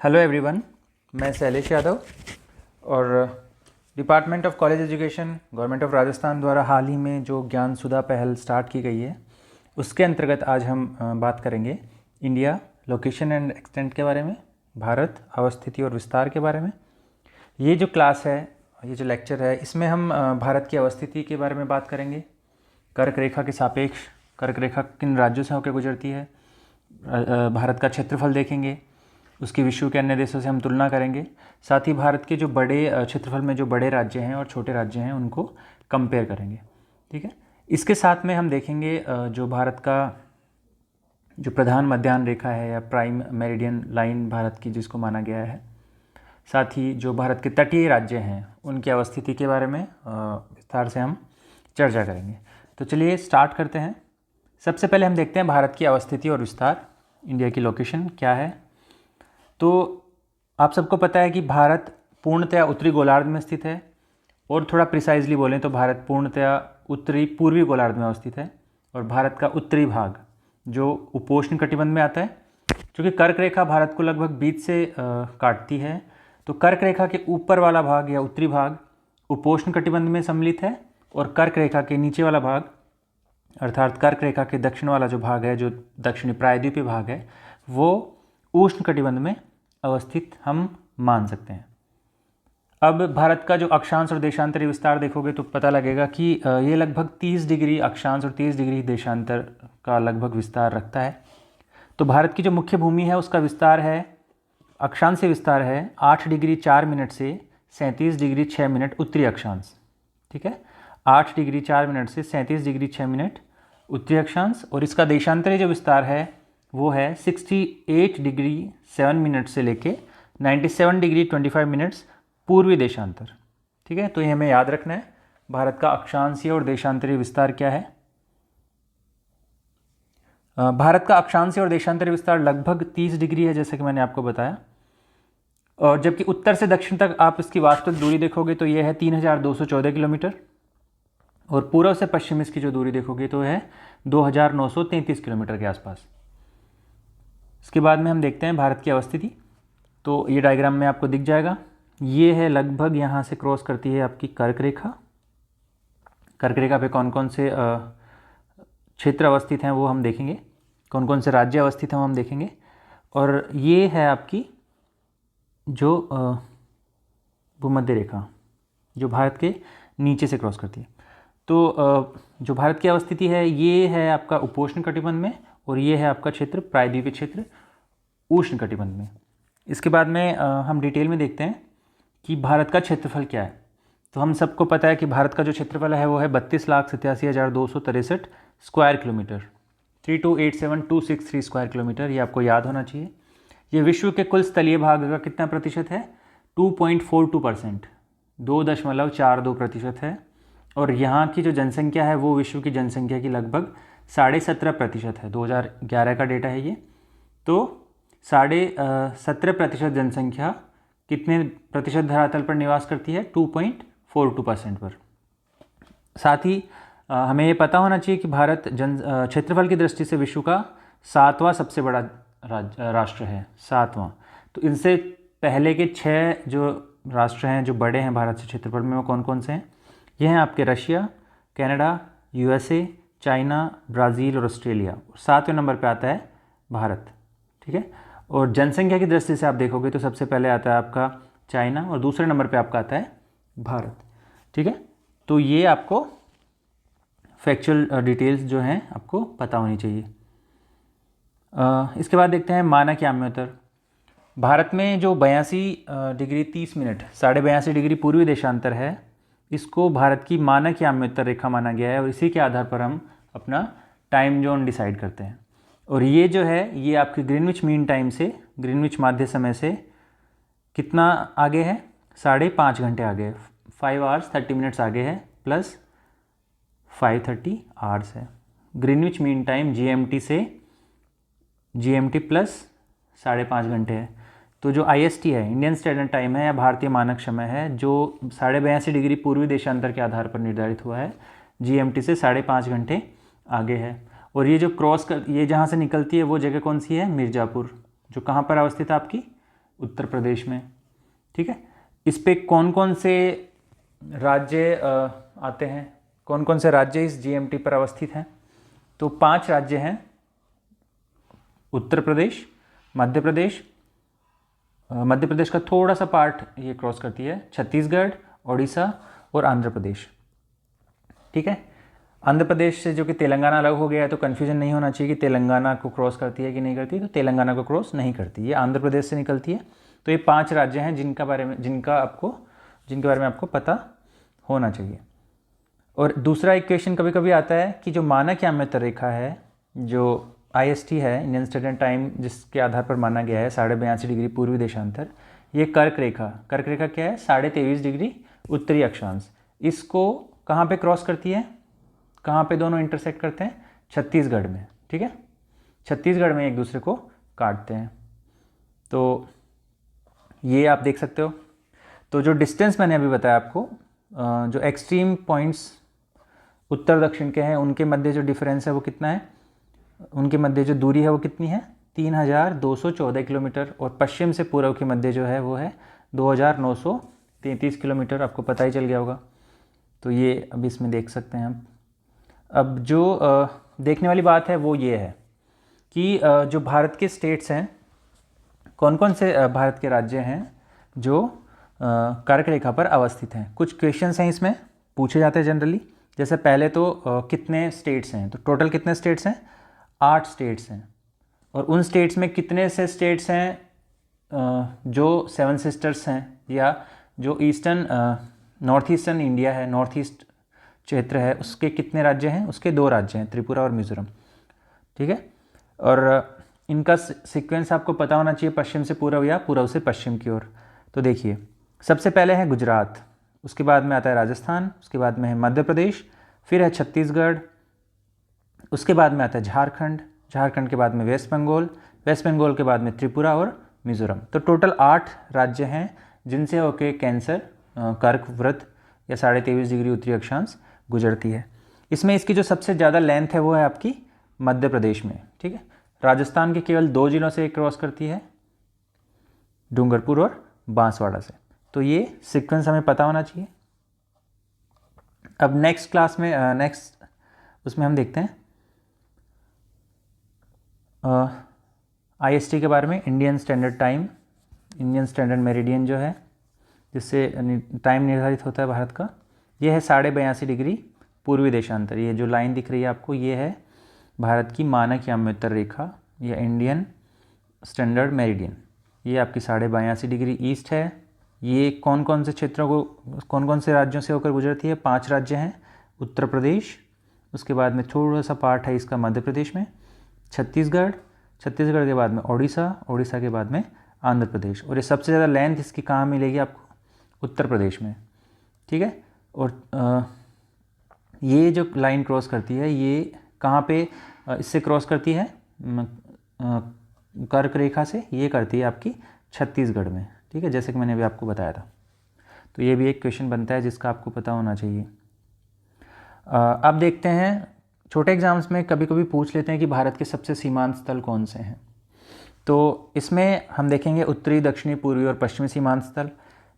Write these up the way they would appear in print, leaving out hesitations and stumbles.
Hello everyone, मैं शैलेश यादव और department of college education government of Rajasthan द्वारा हाल ही में जो ज्ञान सुधा पहल स्टार्ट की गई है उसके अंतर्गत आज हम बात करेंगे इंडिया लोकेशन एंड एक्सटेंट के बारे में, भारत अवस्थिति और विस्तार के बारे में। ये जो क्लास है, ये जो लेक्चर है, इसमें हम भारत की अवस्थिति के बारे में बात करेंगे। कर्क रेखा के सापेक्ष कर्क रेखा किन राज्यों से होकर गुजरती है, भारत का क्षेत्रफल देखेंगे, उसकी विश्व के अन्य देशों से हम तुलना करेंगे। साथ ही भारत के जो बड़े क्षेत्रफल में जो बड़े राज्य हैं और छोटे राज्य हैं उनको कंपेयर करेंगे। ठीक है, इसके साथ में हम देखेंगे जो भारत का जो प्रधान मध्याह्न रेखा है या प्राइम मेरिडियन लाइन भारत की जिसको माना गया है, साथ ही जो भारत के तटीय राज्य हैं उनकी अवस्थिति के बारे में विस्तार से हम चर्चा करेंगे। तो चलिए स्टार्ट करते हैं। सबसे पहले हम देखते हैं भारत की अवस्थिति और विस्तार, इंडिया की लोकेशन क्या है। तो आप सबको पता है कि भारत पूर्णतया उत्तरी गोलार्ध में स्थित है, और थोड़ा प्रिसाइजली बोलें तो भारत पूर्णतया उत्तरी पूर्वी गोलार्ध में अवस्थित है। और भारत का उत्तरी भाग जो उपोष्ण कटिबंध में आता है, क्योंकि कर्क रेखा भारत को लगभग बीच से काटती है, तो कर्क रेखा के ऊपर वाला भाग या उत्तरी भाग उपोष्ण कटिबंध में सम्मिलित है, और कर्क रेखा के नीचे वाला भाग अर्थात कर्क रेखा के दक्षिण वाला जो भाग है, जो दक्षिणी प्रायद्वीपीय भाग है, वो उष्ण कटिबंध में अवस्थित हम मान सकते हैं। अब भारत का जो अक्षांश और देशांतरीय विस्तार देखोगे तो पता लगेगा कि ये लगभग 30 डिग्री अक्षांश और 30 डिग्री देशांतर का लगभग विस्तार रखता है। तो भारत की जो मुख्य भूमि है उसका विस्तार है, अक्षांशीय विस्तार है 8 डिग्री 4 मिनट से 37 डिग्री 6 मिनट उत्तरी अक्षांश। ठीक है, 8 डिग्री 4 मिनट से 37 डिग्री 6 मिनट उत्तरी अक्षांश। और इसका देशांतरीय जो विस्तार है वो है 68 डिग्री 7 मिनट से लेके 97 डिग्री 25 मिनट्स पूर्वी देशांतर। ठीक है, तो ये हमें याद रखना है भारत का अक्षांशीय और देशांतरीय विस्तार क्या है। भारत का अक्षांशीय और देशांतरीय विस्तार लगभग 30 डिग्री है, जैसे कि मैंने आपको बताया। और जबकि उत्तर से दक्षिण तक आप इसकी वास्तविक दूरी देखोगे तो ये है 3214 किलोमीटर, और पूर्व से पश्चिम इसकी जो दूरी देखोगे तो है 2933 किलोमीटर के आसपास। इसके बाद में हम देखते हैं भारत की अवस्थिति। तो ये डायग्राम में आपको दिख जाएगा, ये है लगभग यहाँ से क्रॉस करती है आपकी कर्क रेखा। कर्क रेखा पे कौन कौन से क्षेत्र अवस्थित हैं वो हम देखेंगे, कौन कौन से राज्य अवस्थित हैं वो हम देखेंगे। और ये है आपकी जो भूमध्य रेखा जो भारत के नीचे से क्रॉस करती है। तो जो भारत की अवस्थिति है ये है आपका उपोष्ण कटिबंध में, और ये है आपका क्षेत्र प्रायद्वीपीय क्षेत्र उष्ण कटिबंध में। इसके बाद में हम डिटेल में देखते हैं कि भारत का क्षेत्रफल क्या है। तो हम सबको पता है कि भारत का जो क्षेत्रफल है वो है 32,87,263 स्क्वायर किलोमीटर, 3287263 स्क्वायर किलोमीटर। ये आपको याद होना चाहिए। ये विश्व के कुल स्थलीय भाग का कितना प्रतिशत है? 2.42%, 2.42% है। और यहाँ की जो जनसंख्या है वो विश्व की जनसंख्या की लगभग 17.5% है। 2011 का डेटा है ये। तो 17.5% जनसंख्या कितने प्रतिशत धरातल पर निवास करती है? 2.42% पर। साथ ही हमें ये पता होना चाहिए कि भारत क्षेत्रफल की दृष्टि से विश्व का 7वां सबसे बड़ा राष्ट्र है, 7वां। तो इनसे पहले के 6 जो राष्ट्र हैं जो बड़े हैं भारत से क्षेत्रफल में, वो कौन कौन से हैं? ये हैं आपके Russia, Canada, USA, China, Brazil और ऑस्ट्रेलिया। 7वें नंबर पे आता है भारत। ठीक है, और जनसंख्या की दृष्टि से आप देखोगे तो सबसे पहले आता है आपका चाइना, और दूसरे नंबर पे आपका आता है भारत। ठीक है, तो ये आपको फैक्चुअल डिटेल्स जो हैं आपको पता होनी चाहिए। इसके बाद देखते हैं मानक याम्योत्तर। भारत में जो 82 डिग्री 30 मिनट 82.5 डिग्री पूर्वी देशांतर है, इसको भारत की मानक याम्योत्तर रेखा माना गया है, और इसी के आधार पर हम अपना टाइम जोन डिसाइड करते हैं। और ये जो है ये आपकी ग्रीनविच मीन टाइम से, ग्रीनविच माध्य समय से कितना आगे है? 5.5 घंटे आगे है, 5 hours 30 minutes आगे है, प्लस 5:30 hours है। ग्रीनविच मीन टाइम GMT से GMT प्लस 5.5 घंटे है। तो जो IST है, इंडियन स्टैंडर्ड टाइम है या भारतीय मानक समय है, जो 82.5 डिग्री पूर्वी देशांतर के आधार पर निर्धारित हुआ है, GMT से 5.5 घंटे आगे है। और ये जो ये जहाँ से निकलती है वो जगह कौन सी है? मिर्ज़ापुर, जो कहाँ पर अवस्थित है आपकी? उत्तर प्रदेश में। ठीक है, इस पे कौन कौन से राज्य आते हैं, कौन कौन से राज्य इस जीएमटी पर अवस्थित हैं? तो 5 राज्य हैं, उत्तर प्रदेश, मध्य प्रदेश, मध्य प्रदेश का थोड़ा सा पार्ट ये क्रॉस करती है, छत्तीसगढ़, उड़ीसा और आंध्र प्रदेश। ठीक है, आंध्र प्रदेश से जो कि तेलंगाना अलग हो गया है, तो कन्फ्यूजन नहीं होना चाहिए कि तेलंगाना को क्रॉस करती है कि नहीं करती। तो तेलंगाना को क्रॉस नहीं करती, ये आंध्र प्रदेश से निकलती है। तो ये 5 राज्य हैं जिनके बारे में आपको पता होना चाहिए। और दूसरा एक क्वेश्चन कभी कभी आता है कि जो मानक आम्यतर रेखा है, जो IST है, इंडियन स्टैंडर्ड टाइम, जिसके आधार पर माना गया है 82.5 डिग्री पूर्वी देशांतर, ये कर्क रेखा क्या है? 23.5 डिग्री उत्तरी अक्षांश। इसको कहाँ पे क्रॉस करती है, कहाँ पे दोनों इंटरसेक्ट करते हैं? छत्तीसगढ़ में। ठीक है, छत्तीसगढ़ में एक दूसरे को काटते हैं। तो ये आप देख सकते हो। तो जो डिस्टेंस मैंने अभी बताया आपको, जो एक्सट्रीम पॉइंट्स उत्तर दक्षिण के हैं, उनके मध्य जो डिफरेंस है वो कितना है, उनके मध्य जो दूरी है वो कितनी है? 3214 किलोमीटर। और पश्चिम से पूर्व के मध्य जो है वो है 2933 किलोमीटर। आपको पता ही चल गया होगा। तो ये अब इसमें देख सकते हैं हम। अब जो देखने वाली बात है वो ये है कि जो भारत के स्टेट्स हैं, कौन कौन से भारत के राज्य हैं जो कर्क रेखा पर अवस्थित हैं। कुछ क्वेश्चंस हैं इसमें पूछे जाते हैं जनरली। जैसे पहले तो कितने स्टेट्स हैं, तो टोटल कितने स्टेट्स हैं? 8 स्टेट्स हैं। और उन स्टेट्स में कितने से स्टेट्स हैं जो 7 सिस्टर्स हैं, या जो नॉर्थ ईस्टर्न इंडिया है, नॉर्थ ईस्ट क्षेत्र है, उसके कितने राज्य हैं? उसके 2 राज्य हैं, त्रिपुरा और मिजोरम। ठीक है, और इनका सीक्वेंस आपको पता होना चाहिए, पश्चिम से पूर्व या पूर्व से पश्चिम की ओर। तो देखिए, सबसे पहले है गुजरात, उसके बाद में आता है राजस्थान, उसके बाद में है मध्य प्रदेश, फिर है छत्तीसगढ़, उसके बाद में आता है झारखंड, झारखंड के बाद में वेस्ट बंगाल, वेस्ट बंगाल के बाद में त्रिपुरा और मिजोरम। तो टोटल 8 राज्य हैं जिनसे होके कैंसर कर्क वृत्त या 23.5 डिग्री उत्तरी अक्षांश गुजरती है। इसमें इसकी जो सबसे ज़्यादा लेंथ है वो है आपकी मध्य प्रदेश में। ठीक है, राजस्थान के केवल 2 जिलों से क्रॉस करती है, डूंगरपुर और बांसवाड़ा से। तो ये सीक्वेंस हमें पता होना चाहिए। अब नेक्स्ट क्लास में उसमें हम देखते हैं IST के बारे में, Indian standard time, Indian standard meridian जो है, जिससे टाइम निर्धारित होता है भारत का। ये है 82.5 डिग्री पूर्वी देशांतर। ये जो लाइन दिख रही है आपको, ये है भारत की मानक आम्योत्तर रेखा या इंडियन स्टैंडर्ड मेरिडियन। ये आपकी 82.5 डिग्री ईस्ट है। ये कौन कौन से क्षेत्रों को, कौन कौन से राज्यों से होकर गुजरती है? 5 राज्य हैं, उत्तर प्रदेश, उसके बाद में थोड़ा सा पार्ट है इसका मध्य प्रदेश में, छत्तीसगढ़, छत्तीसगढ़ के बाद में उड़ीसा, उड़ीसा के बाद में आंध्र प्रदेश। और ये सबसे ज़्यादा लेंथ इसकी कहाँ मिलेगी आपको? उत्तर प्रदेश में। ठीक है, और ये जो लाइन क्रॉस करती है, ये कहाँ पे इससे क्रॉस करती है? कर्क रेखा से ये करती है आपकी छत्तीसगढ़ में। ठीक है, जैसे कि मैंने अभी आपको बताया था। तो ये भी एक क्वेश्चन बनता है जिसका आपको पता होना चाहिए। अब देखते हैं, छोटे एग्जाम्स में कभी कभी पूछ लेते हैं कि भारत के सबसे सीमांत स्थल कौन से हैं। तो इसमें हम देखेंगे उत्तरी, दक्षिणी, पूर्वी और पश्चिमी सीमांत स्थल।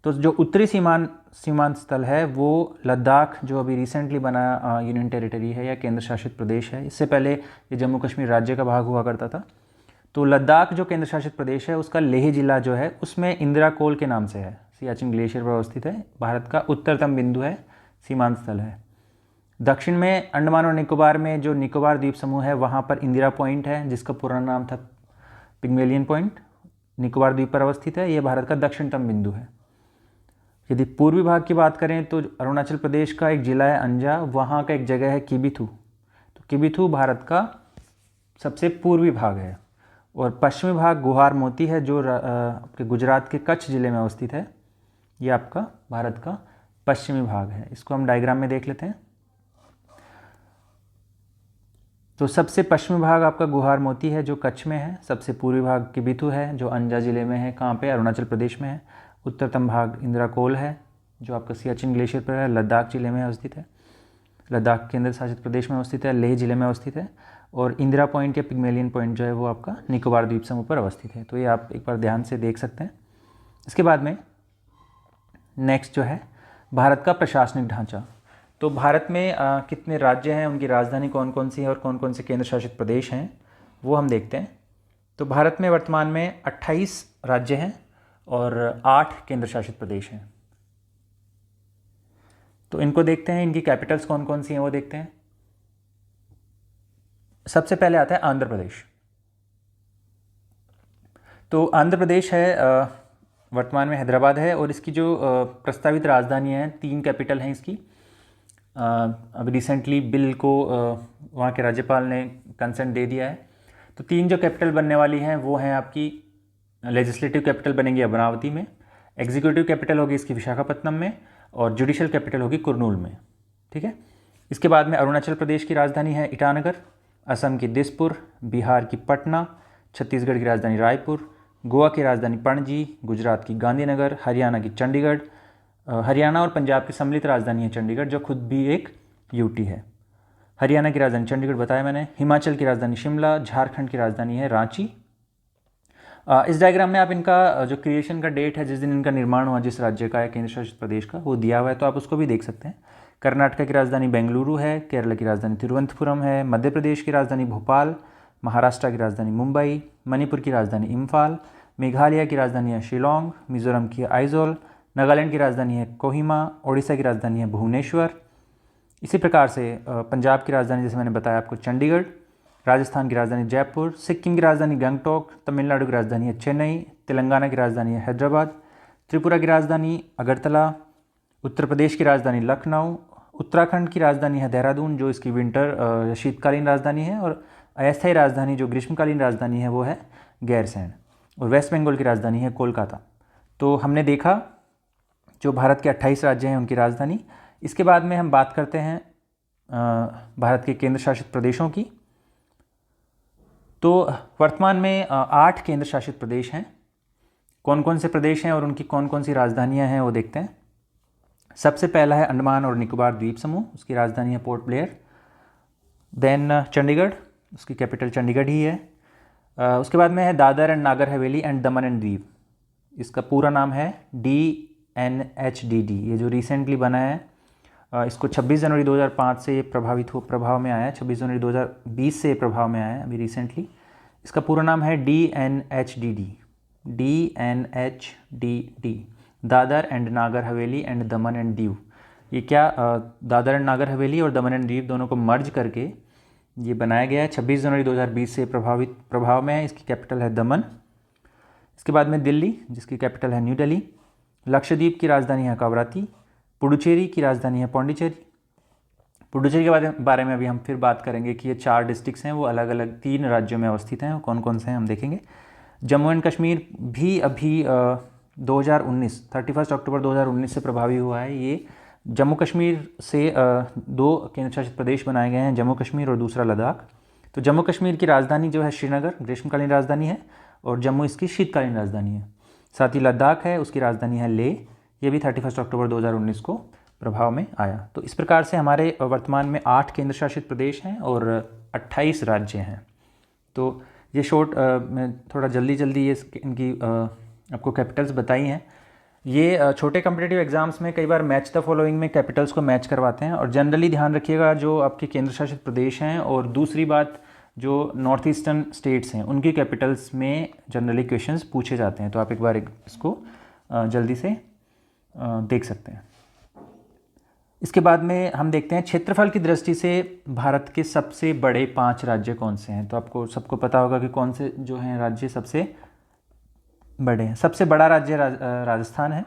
तो जो उत्तरी सीमांत स्थल है वो लद्दाख, जो अभी रिसेंटली बना यूनियन टेरिटरी है या केंद्र शासित प्रदेश है। इससे पहले ये जम्मू कश्मीर राज्य का भाग हुआ करता था। तो लद्दाख जो केंद्र शासित प्रदेश है, उसका लेह जिला जो है उसमें इंदिरा कोल के नाम से है, सियाचिन ग्लेशियर पर अवस्थित है, भारत का उत्तरतम बिंदु है, सीमांत स्थल है। दक्षिण में अंडमान और निकोबार में जो निकोबार द्वीप समूह है, वहाँ पर इंदिरा पॉइंट है, जिसका पुराना नाम था पिग्मेलियन पॉइंट, निकोबार द्वीप पर अवस्थित है। यह भारत का दक्षिणतम बिंदु है। यदि पूर्वी भाग की बात करें तो अरुणाचल प्रदेश का एक जिला है अंजा, वहाँ का एक जगह है किबिथू। तो किबिथू भारत का सबसे पूर्वी भाग है। और पश्चिमी भाग गुहार मोती है, जो आपके गुजरात के कच्छ जिले में अवस्थित है। ये आपका भारत का पश्चिमी भाग है। इसको हम डायग्राम में देख लेते हैं। तो सबसे पश्चिमी भाग आपका गुहार मोती है जो कच्छ में है। सबसे पूर्वी भाग किबिथू है जो अंजा जिले में है, कहाँ पे? अरुणाचल प्रदेश में है। उत्तरतम भाग इंदिरा कोल है जो आपका सियाचिन ग्लेशियर पर है, लद्दाख जिले में अवस्थित है, लद्दाख केंद्र शासित प्रदेश में अवस्थित है, लेह जिले में अवस्थित है। और इंदिरा पॉइंट या पिग्मेलियन पॉइंट जो है वो आपका निकोबार द्वीप समूह पर अवस्थित है। तो ये आप एक बार ध्यान से देख सकते हैं। इसके बाद में नेक्स्ट जो है भारत का प्रशासनिक ढांचा। तो भारत में कितने राज्य हैं, उनकी राजधानी कौन कौन सी है और कौन कौन से केंद्र शासित प्रदेश हैं वो हम देखते हैं। तो भारत में वर्तमान में 28 राज्य हैं और 8 केंद्र शासित प्रदेश हैं। तो इनको देखते हैं, इनकी कैपिटल्स कौन कौन सी हैं वो देखते हैं। सबसे पहले आता है आंध्र प्रदेश। तो आंध्र प्रदेश है वर्तमान में हैदराबाद है और इसकी जो प्रस्तावित राजधानी है, 3 कैपिटल हैं इसकी। अभी रिसेंटली बिल को वहाँ के राज्यपाल ने कंसेंट दे दिया है। तो 3 जो कैपिटल बनने वाली हैं वो हैं आपकी लेजिस्लेटिव कैपिटल बनेगी अमरावती में, एग्जीक्यूटिव कैपिटल होगी इसकी विशाखापट्टनम में और जुडिशियल कैपिटल होगी कुरनूल में। ठीक है। इसके बाद में अरुणाचल प्रदेश की राजधानी है ईटानगर, असम की दिसपुर, बिहार की पटना, छत्तीसगढ़ की राजधानी रायपुर, गोवा की राजधानी पणजी, गुजरात की गांधीनगर, हरियाणा की चंडीगढ़। हरियाणा और पंजाब की सम्मिलित राजधानी है चंडीगढ़, जो खुद भी एक यूटी है। हरियाणा की राजधानी चंडीगढ़ बताया मैंने। हिमाचल की राजधानी शिमला, झारखंड की राजधानी है रांची। इस डायग्राम में आप इनका जो क्रिएशन का डेट है, जिस दिन इनका निर्माण हुआ, जिस राज्य का है, केंद्र शासित प्रदेश का, वो दिया हुआ है, तो आप उसको भी देख सकते हैं। कर्नाटक की राजधानी बेंगलुरु है, केरल की राजधानी तिरुवनंतपुरम है, मध्य प्रदेश की राजधानी भोपाल, महाराष्ट्र की राजधानी मुंबई, मणिपुर की राजधानी इम्फाल, मेघालय की राजधानी है शिलोंग, मिजोरम की आइजोल, नागालैंड की राजधानी है कोहिमा, ओडिशा की राजधानी है भुवनेश्वर। इसी प्रकार से पंजाब की राजधानी जैसे मैंने बताया आपको चंडीगढ़, राजस्थान की राजधानी जयपुर, सिक्किम की राजधानी गंगटोक, तमिलनाडु की राजधानी है चेन्नई, तेलंगाना की राजधानी है हैदराबाद, त्रिपुरा की राजधानी अगरतला, उत्तर प्रदेश की राजधानी लखनऊ, उत्तराखंड की राजधानी है देहरादून, जो इसकी विंटर शीतकालीन राजधानी है, और अस्थायी राजधानी जो ग्रीष्मकालीन राजधानी है वो है गैरसैंण, और वेस्ट बंगाल की राजधानी है कोलकाता। तो हमने देखा जो भारत के 28 राज्य हैं उनकी राजधानी। इसके बाद में हम बात करते हैं भारत के केंद्र शासित प्रदेशों की। तो वर्तमान में 8 केंद्र शासित प्रदेश हैं। कौन कौन से प्रदेश हैं और उनकी कौन कौन सी राजधानियां हैं वो देखते हैं। सबसे पहला है अंडमान और निकोबार द्वीप समूह, उसकी राजधानी है पोर्ट ब्लेयर। देन चंडीगढ़, उसकी कैपिटल चंडीगढ़ ही है। उसके बाद में है Dadar and Nagar Haveli and Daman and Diu, इसका पूरा नाम है DNHDD। ये जो रिसेंटली बना है, इसको 26 जनवरी 2005 से ये प्रभाव में आया है, 26 जनवरी 2020 से प्रभाव में आया है अभी रिसेंटली। इसका पूरा नाम है DNHDD, Dadar and Nagar Haveli and Daman and Diu. ये क्या दादर एंड नागर हवेली और दमन एंड दीव दोनों को मर्ज करके ये बनाया गया है। 26 जनवरी 2020 से प्रभाव में है। इसकी कैपिटल है दमन। इसके बाद में दिल्ली, जिसकी कैपिटल है न्यू दिल्ली। लक्षद्वीप की राजधानी है कवराती। पुडुचेरी की राजधानी है पौंडीचेरी। पुडुचेरी के बारे में अभी हम फिर बात करेंगे कि ये 4 डिस्ट्रिक्ट्स हैं, वो अलग अलग 3 राज्यों में अवस्थित हैं, कौन कौन से हैं हम देखेंगे। जम्मू एंड कश्मीर भी अभी 31 अक्टूबर 2019 से प्रभावी हुआ है। ये जम्मू कश्मीर से 2 केंद्र शासित प्रदेश बनाए गए हैं, जम्मू कश्मीर और दूसरा लद्दाख। तो जम्मू कश्मीर की राजधानी जो है श्रीनगर, ग्रीष्मकालीन राजधानी है, और जम्मू इसकी शीतकालीन राजधानी है। साथ ही लद्दाख है, उसकी राजधानी है लेह। ये भी 31 अक्टूबर 2019 को प्रभाव में आया। तो इस प्रकार से हमारे वर्तमान में 8 केंद्र शासित प्रदेश हैं और 28 राज्य हैं। तो ये शॉर्ट मैं थोड़ा जल्दी ये इनकी आपको कैपिटल्स बताई हैं। ये छोटे कॉम्पिटिटिव एग्जाम्स में कई बार मैच द फॉलोइंग में कैपिटल्स को मैच करवाते हैं, और जनरली ध्यान रखिएगा जो आपके केंद्र शासित प्रदेश हैं, और दूसरी बात जो नॉर्थ ईस्टर्न स्टेट्स हैं उनकी कैपिटल्स में जनरली क्वेश्चंस पूछे जाते हैं। तो आप एक बार इसको जल्दी से देख सकते हैं। इसके बाद में हम देखते हैं क्षेत्रफल की दृष्टि से भारत के सबसे बड़े 5 राज्य कौन से हैं। तो आपको सबको पता होगा कि कौन से जो हैं राज्य सबसे बड़े हैं। सबसे बड़ा राज्य राजस्थान है।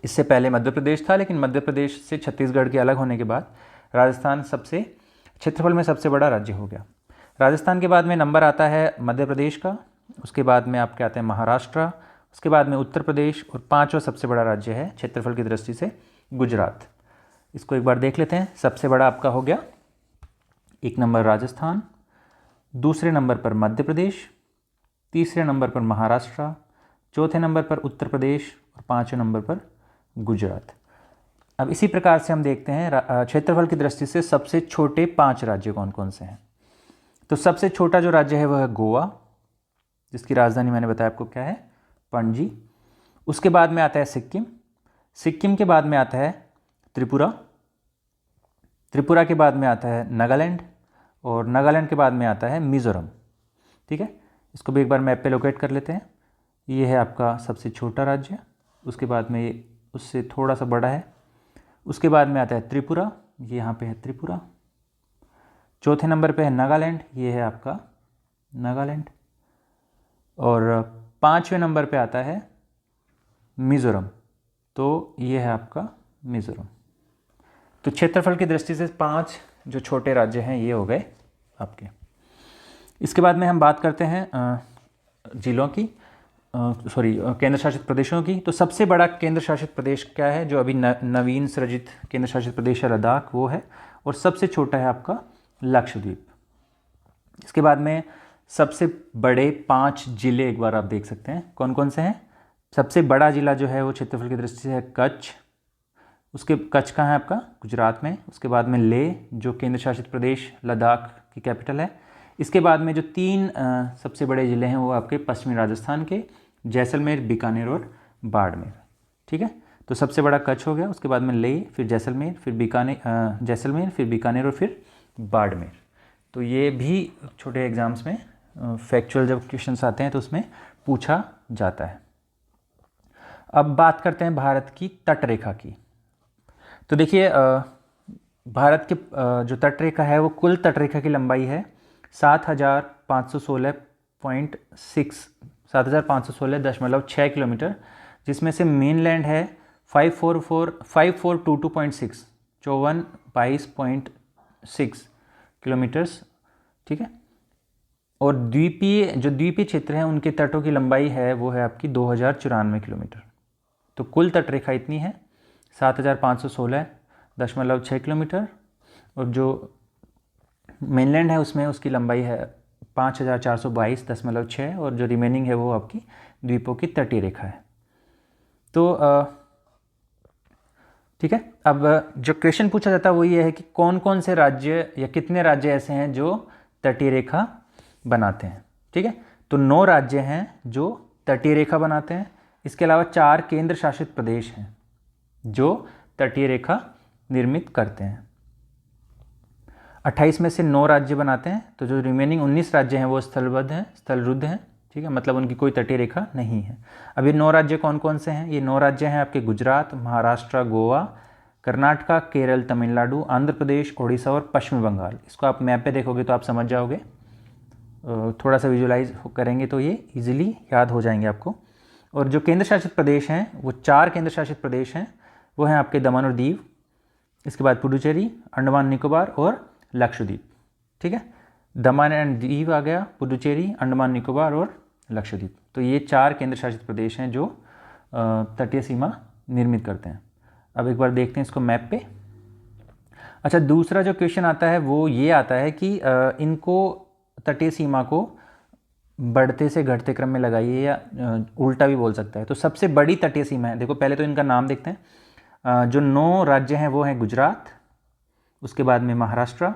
इससे पहले मध्य प्रदेश था, लेकिन मध्य प्रदेश से छत्तीसगढ़ के अलग होने के बाद राजस्थान सबसे क्षेत्रफल में सबसे बड़ा राज्य हो गया। राजस्थान के बाद में नंबर आता है मध्य प्रदेश का, उसके बाद में आपके आते हैं महाराष्ट्र, उसके बाद में उत्तर प्रदेश, और 5वां सबसे बड़ा राज्य है क्षेत्रफल की दृष्टि से गुजरात। इसको एक बार देख लेते हैं। सबसे बड़ा आपका हो गया 1 नंबर राजस्थान, दूसरे नंबर पर मध्य प्रदेश, तीसरे नंबर पर महाराष्ट्र, चौथे नंबर पर उत्तर प्रदेश, और 5वें नंबर पर गुजरात। अब इसी प्रकार से हम देखते हैं क्षेत्रफल की दृष्टि से सबसे छोटे 5 राज्य कौन कौन से हैं। तो सबसे छोटा जो राज्य है वह है गोवा, जिसकी राजधानी मैंने बताया आपको क्या है, पणजी। उसके बाद में आता है सिक्किम, सिक्किम के बाद में आता है त्रिपुरा, त्रिपुरा के बाद में आता है नागालैंड, और नागालैंड के बाद में आता है मिज़ोरम। ठीक है, इसको भी एक बार मैप पे लोकेट कर लेते हैं। ये है आपका सबसे छोटा राज्य, उसके बाद में ये उससे थोड़ा सा बड़ा है, उसके बाद में आता है त्रिपुरा, ये यहाँ पे है त्रिपुरा। चौथे नंबर पे है नागालैंड, ये है आपका नागालैंड, और पाँचवें नंबर पे आता है मिज़ोरम, तो ये है आपका मिज़ोरम। तो क्षेत्रफल की दृष्टि से 5 जो छोटे राज्य हैं ये हो गए आपके। इसके बाद में हम बात करते हैं जिलों की, केंद्र शासित प्रदेशों की। तो सबसे बड़ा केंद्र शासित प्रदेश क्या है, जो अभी नवीन सृजित केंद्र शासित प्रदेश है लद्दाख, वो है, और सबसे छोटा है आपका लक्षद्वीप। इसके बाद में सबसे बड़े 5 जिले एक बार आप देख सकते हैं कौन कौन से हैं। सबसे बड़ा जिला जो है वो क्षेत्रफल की दृष्टि से है कच्छ, उसके कच्छ कहाँ है आपका, गुजरात में। उसके बाद में लेह जो केंद्र शासित प्रदेश लद्दाख की कैपिटल है। इसके बाद में जो 3 सबसे बड़े ज़िले हैं वो आपके पश्चिमी राजस्थान के, जैसलमेर, बीकानेर और बाड़मेर। ठीक है, तो सबसे बड़ा कच्छ हो गया, उसके बाद में लेह, फिर जैसलमेर, फिर जैसलमेर, फिर बीकानेर और फिर बाड़मेर। तो ये भी छोटे एग्जाम्स में फैक्चुअल जब क्वेश्चंस आते हैं तो उसमें पूछा जाता है। अब बात करते हैं भारत की तटरेखा की। तो देखिए भारत के जो तटरेखा है वो कुल तटरेखा की लंबाई है 7,516.6 किलोमीटर, जिसमें से मेनलैंड है 5422.6 5422.6 किलोमीटर्स। ठीक है, और द्वीपीय क्षेत्र हैं उनके तटों की लंबाई है वो है आपकी 2094 किलोमीटर। तो कुल तटरेखा इतनी है 7,516.6 किलोमीटर, और जो मेनलैंड है उसमें उसकी लंबाई है 5,422.6, और जो रिमेनिंग है वो आपकी द्वीपों की तटीय रेखा है। तो ठीक है, अब जो क्वेश्चन पूछा जाता है वो ये है कि कौन कौन से राज्य या कितने राज्य ऐसे हैं जो तटीय रेखा बनाते हैं। ठीक है, तो 9 राज्य हैं जो तटीय रेखा बनाते हैं। इसके अलावा 4 केंद्र शासित प्रदेश हैं जो तटीय रेखा निर्मित करते हैं। 28 में से 9 राज्य बनाते हैं, तो जो रिमेनिंग 19 राज्य हैं वो स्थलबद्ध हैं, स्थलरुद्ध हैं। ठीक है, मतलब उनकी कोई तटीय रेखा नहीं है। अब ये 9 राज्य कौन कौन से हैं, ये 9 राज्य हैं आपके गुजरात, महाराष्ट्र, गोवा, कर्नाटका, केरल, तमिलनाडु, आंध्र प्रदेश, ओडिशा और पश्चिम बंगाल। इसको आप मैप पे देखोगे तो आप समझ जाओगे, थोड़ा सा विजुलाइज करेंगे तो ये इजीली याद हो जाएंगे आपको। और जो केंद्र शासित प्रदेश हैं वो 4 केंद्र शासित प्रदेश हैं, वो हैं आपके दमन और दीव, इसके बाद पुडुचेरी, अंडमान निकोबार और लक्षद्वीप। ठीक है, दमन एंड दीव आ गया, पुडुचेरी, अंडमान निकोबार और लक्षद्वीप। तो ये 4 केंद्र शासित प्रदेश हैं जो तटीय सीमा निर्मित करते हैं। अब एक बार देखते हैं इसको मैप पे। अच्छा, दूसरा जो क्वेश्चन आता है वो ये आता है कि इनको तटीय सीमा को बढ़ते से घटते क्रम में लगाइए, या उल्टा भी बोल सकता है। तो सबसे बड़ी तटीय सीमा है, देखो पहले तो इनका नाम देखते हैं। जो 9 राज्य हैं वो हैं गुजरात, उसके बाद में महाराष्ट्र,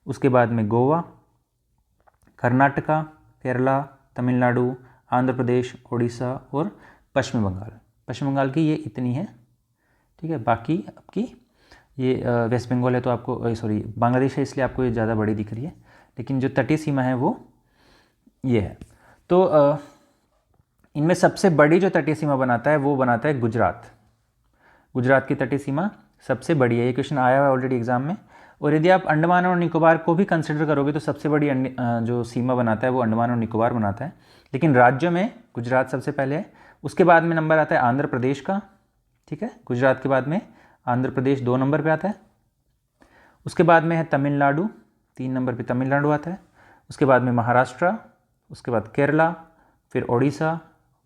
उसके बाद में गोवा, कर्नाटका, केरला, तमिलनाडु, आंध्र प्रदेश, ओडिशा और पश्चिम बंगाल। पश्चिम बंगाल की ये इतनी है। ठीक है, बाकी आपकी ये वेस्ट बंगाल है तो आपको बांग्लादेश है इसलिए आपको ये ज़्यादा बड़ी दिख रही है, लेकिन जो तटीय सीमा है वो ये है। तो इनमें सबसे बड़ी जो तटीय सीमा बनाता है वो बनाता है गुजरात। गुजरात की तटीय सीमा सबसे बड़ी है, ये क्वेश्चन आया हुआ है ऑलरेडी एग्जाम में। और यदि आप अंडमान और निकोबार को भी कंसिडर करोगे तो सबसे बड़ी जो सीमा बनाता है वो अंडमान और निकोबार बनाता है, लेकिन राज्यों में गुजरात सबसे पहले है। उसके बाद में नंबर आता है आंध्र प्रदेश का। ठीक है, गुजरात के बाद में आंध्र प्रदेश 2 नंबर पे आता है। उसके बाद में है तमिलनाडु, 3 नंबर पे तमिलनाडु आता है। उसके बाद में महाराष्ट्र, उसके बाद केरला, फिर ओडिशा,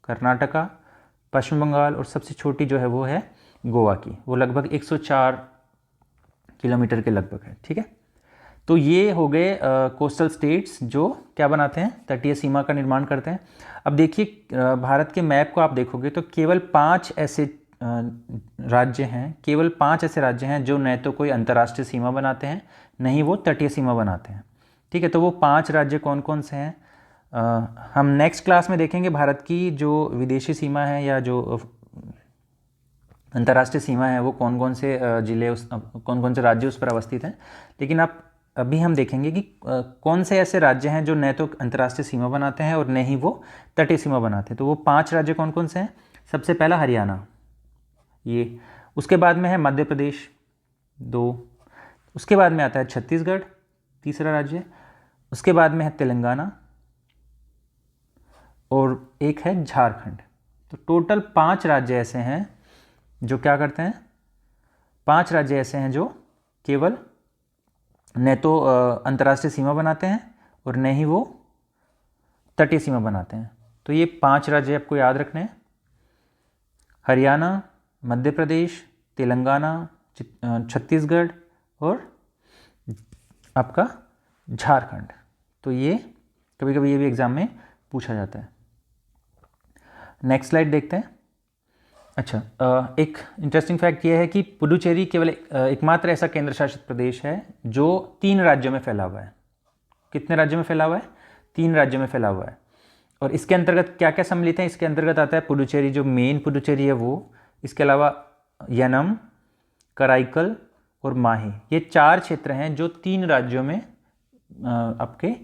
कर्नाटका, पश्चिम बंगाल, और सबसे छोटी जो है वो है गोवा की, वो लगभग 104 किलोमीटर के लगभग है। ठीक है, तो ये हो गए कोस्टल स्टेट्स जो क्या बनाते हैं, तटीय सीमा का निर्माण करते हैं। अब देखिए भारत के मैप को आप देखोगे तो केवल 5 ऐसे राज्य हैं, केवल 5 ऐसे राज्य हैं जो न तो कोई अंतर्राष्ट्रीय सीमा बनाते हैं, नहीं वो तटीय सीमा बनाते हैं। ठीक है, तो वो 5 राज्य कौन कौन से हैं, हम नेक्स्ट क्लास में देखेंगे भारत की जो विदेशी सीमा है या जो अंतर्राष्ट्रीय सीमा है वो कौन कौन से जिले कौन कौन से राज्य उस पर अवस्थित हैं। लेकिन आप अभी हम देखेंगे कि कौन से ऐसे राज्य हैं जो न तो अंतर्राष्ट्रीय सीमा बनाते हैं और न ही वो तटीय सीमा बनाते हैं। तो वो 5 राज्य कौन कौन से हैं? सबसे पहला हरियाणा, ये। उसके बाद में है मध्य प्रदेश, 2। उसके बाद में आता है छत्तीसगढ़, तीसरा राज्य। उसके बाद में है तेलंगाना और एक है झारखंड। तो टोटल 5 राज्य ऐसे हैं जो क्या करते हैं, 5 राज्य ऐसे हैं जो केवल न तो अंतर्राष्ट्रीय सीमा बनाते हैं और न ही वो तटीय सीमा बनाते हैं। तो ये 5 राज्य आपको याद रखने हैं: हरियाणा, मध्य प्रदेश, तेलंगाना, छत्तीसगढ़ और आपका झारखंड। तो ये कभी कभी ये भी एग्ज़ाम में पूछा जाता है। नेक्स्ट स्लाइड देखते हैं। अच्छा, एक इंटरेस्टिंग फैक्ट ये है कि पुडुचेरी केवल एकमात्र ऐसा केंद्र शासित प्रदेश है जो 3 राज्यों में फैला हुआ है। कितने राज्यों में फैला हुआ है? 3 राज्यों में फैला हुआ है। और इसके अंतर्गत क्या क्या सम्मिलित है? इसके अंतर्गत आता है पुडुचेरी, जो मेन पुडुचेरी है वो, इसके अलावा यनम, कराईकल और माहे। ये 4 क्षेत्र हैं जो 3 राज्यों में आपके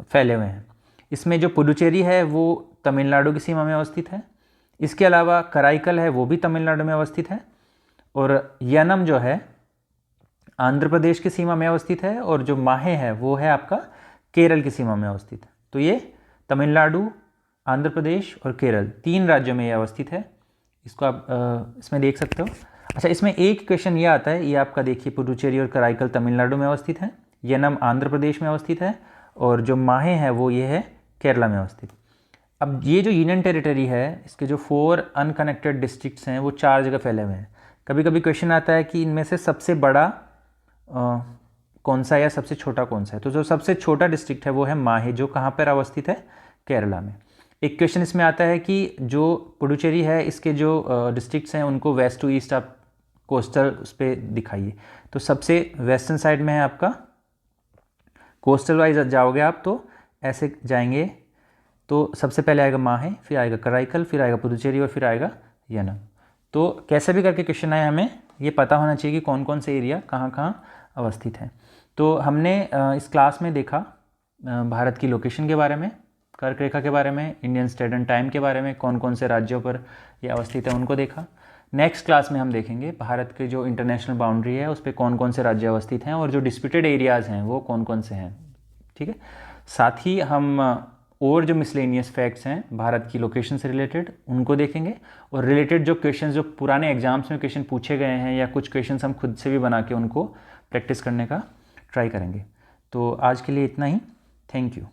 फैले हुए हैं। इसमें जो पुडुचेरी है वो तमिलनाडु की सीमा में अवस्थित है। इसके अलावा कराईकल है वो भी तमिलनाडु में अवस्थित है। और यनम जो है आंध्र प्रदेश की सीमा में अवस्थित है। और जो माहे है वो है आपका केरल की सीमा में अवस्थित है। तो ये तमिलनाडु, आंध्र प्रदेश और केरल 3 राज्यों में ये अवस्थित है। इसको आप इसमें देख सकते हो। अच्छा, इसमें एक क्वेश्चन ये आता है, ये आपका देखिए, पुडुचेरी और कराईकल तमिलनाडु में अवस्थित है, यनम आंध्र प्रदेश में अवस्थित है और जो माहे है वो ये है केरला में अवस्थित। अब ये जो यूनियन टेरिटरी है, इसके जो 4 अनकनेक्टेड डिस्ट्रिक्ट्स हैं वो 4 जगह फैले हुए हैं। कभी कभी क्वेश्चन आता है कि इनमें से सबसे बड़ा कौन सा है या सबसे छोटा कौन सा है। तो जो सबसे छोटा डिस्ट्रिक्ट है वो है माहे, जो कहाँ पर अवस्थित है? केरला में। एक क्वेश्चन इसमें आता है कि जो पुडुचेरी है इसके जो डिस्ट्रिक्ट्स हैं उनको वेस्ट टू ईस्ट आप कोस्टल उस पर दिखाइए। तो सबसे वेस्टर्न साइड में है आपका, कोस्टल वाइज जाओगे आप तो ऐसे जाएंगे तो सबसे पहले आएगा माहे, फिर आएगा कराईकल, फिर आएगा पुडुचेरी और फिर आएगा यनम। तो कैसे भी करके क्वेश्चन आए, हमें ये पता होना चाहिए कि कौन कौन से एरिया कहाँ कहाँ अवस्थित हैं। तो हमने इस क्लास में देखा भारत की लोकेशन के बारे में, कर्क रेखा के बारे में, इंडियन स्टैंडर्ड टाइम के बारे में, कौन कौन से राज्यों पर ये अवस्थित है उनको देखा। नेक्स्ट क्लास में हम देखेंगे भारत की जो इंटरनेशनल बाउंड्री है उस पर कौन कौन से राज्य अवस्थित हैं और जो डिस्प्यूटेड एरियाज़ हैं वो कौन कौन से हैं। ठीक है, साथ ही हम और जो मिसलेनियस फैक्ट्स हैं भारत की लोकेशन से रिलेटेड उनको देखेंगे और रिलेटेड जो क्वेश्चंस जो पुराने एग्जाम्स में क्वेश्चन पूछे गए हैं या कुछ क्वेश्चंस हम खुद से भी बना के उनको प्रैक्टिस करने का ट्राई करेंगे। तो आज के लिए इतना ही। Thank you.